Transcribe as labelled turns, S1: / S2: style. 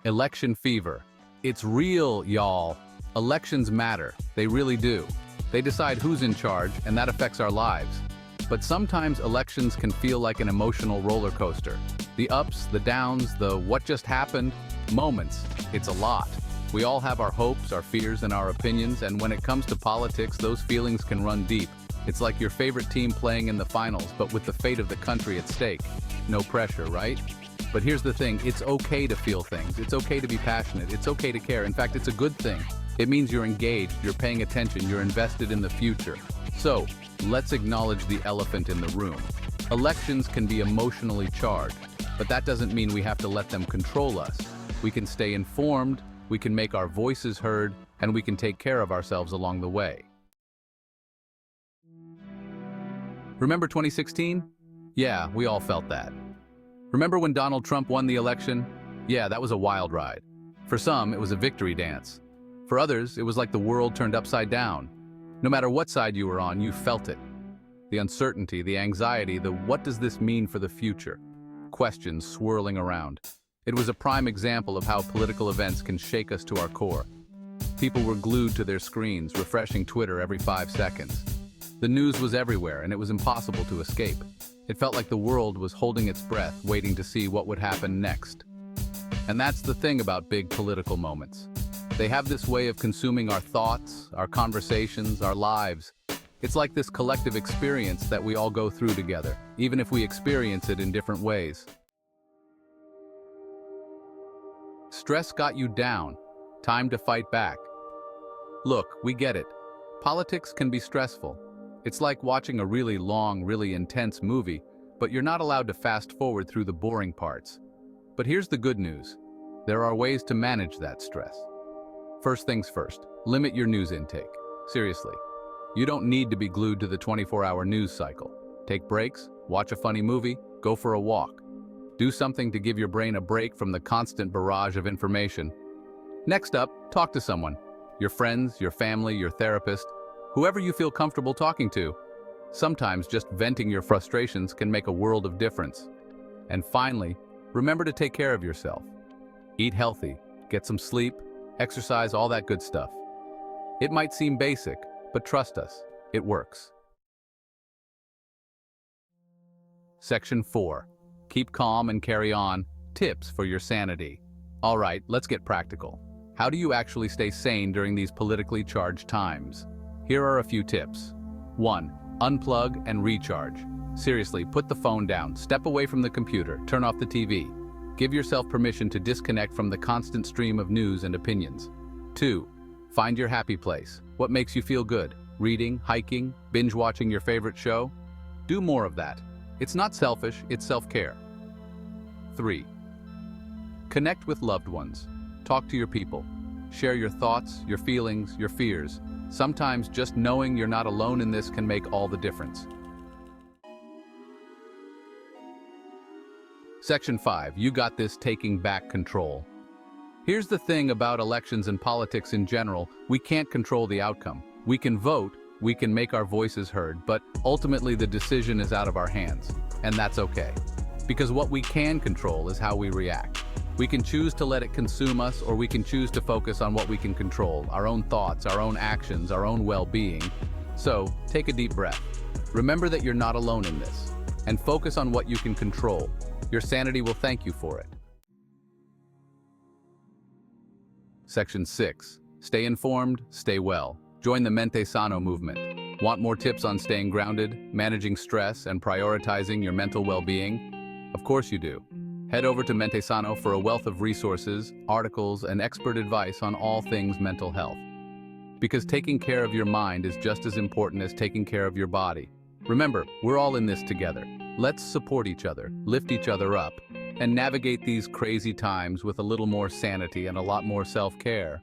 S1: Election fever. It's real, y'all. Elections matter. They really do. They decide who's in charge, and that affects our lives. But sometimes elections can feel like an emotional roller coaster. The ups, the downs, the what just happened moments. It's a lot. We all have our hopes, our fears, and our opinions, and when it comes to politics, those feelings can run deep. It's like your favorite team playing in the finals, but with the fate of the country at stake. No pressure, right? But here's the thing, it's okay to feel things. It's okay to be passionate. It's okay to care. In fact, it's a good thing. It means you're engaged, you're paying attention, you're invested in the future. So, let's acknowledge the elephant in the room. Elections can be emotionally charged, but that doesn't mean we have to let them control us. We can stay informed, we can make our voices heard, and we can take care of ourselves along the way. Remember 2016? Yeah, we all felt that. Remember when Donald Trump won the election? Yeah, that was a wild ride. For some, it was a victory dance. For others, it was like the world turned upside down. No matter what side you were on, you felt it. The uncertainty, the anxiety, the what does this mean for the future? Questions swirling around. It was a prime example of how political events can shake us to our core. People were glued to their screens, refreshing Twitter every 5 seconds. The news was everywhere, and it was impossible to escape. It felt like the world was holding its breath, waiting to see what would happen next. And that's the thing about big political moments. They have this way of consuming our thoughts, our conversations, our lives. It's like this collective experience that we all go through together, even if we experience it in different ways. Stress got you down. Time to fight back. Look, we get it. Politics can be stressful. It's like watching a really long, really intense movie, but you're not allowed to fast forward through the boring parts. But here's the good news. There are ways to manage that stress. First things first, limit your news intake. Seriously. You don't need to be glued to the 24-hour news cycle. Take breaks, watch a funny movie, go for a walk. Do something to give your brain a break from the constant barrage of information. Next up, talk to someone. Your friends, your family, your therapist, whoever you feel comfortable talking to. Sometimes just venting your frustrations can make a world of difference. And finally, remember to take care of yourself. Eat healthy, get some sleep, exercise, all that good stuff. It might seem basic, but trust us, it works. Section 4. Keep calm and carry on. Tips for your sanity. All right, let's get practical. How do you actually stay sane during these politically charged times? Here are a few tips. 1. Unplug and recharge. Seriously, put the phone down, step away from the computer, turn off the TV. Give yourself permission to disconnect from the constant stream of news and opinions. 2. Find your happy place. What makes you feel good? Reading, hiking, binge-watching your favorite show? Do more of that. It's not selfish, it's self-care. 3. Connect with loved ones. Talk to your people. Share your thoughts, your feelings, your fears. Sometimes just knowing you're not alone in this can make all the difference. Section 5. You got this, taking back control. Here's the thing about elections and politics in general. We can't control the outcome. We can vote, we can make our voices heard, but ultimately the decision is out of our hands. And that's okay. Because what we can control is how we react. We can choose to let it consume us, or we can choose to focus on what we can control, our own thoughts, our own actions, our own well-being. So, take a deep breath. Remember that you're not alone in this, and focus on what you can control. Your sanity will thank you for it. Section 6. Stay informed, stay well. Join the Mente-Sano movement. Want more tips on staying grounded, managing stress, and prioritizing your mental well-being? Of course you do. Head over to Mente-Sano for a wealth of resources, articles, and expert advice on all things mental health. Because taking care of your mind is just as important as taking care of your body. Remember, we're all in this together. Let's support each other, lift each other up, and navigate these crazy times with a little more sanity and a lot more self-care.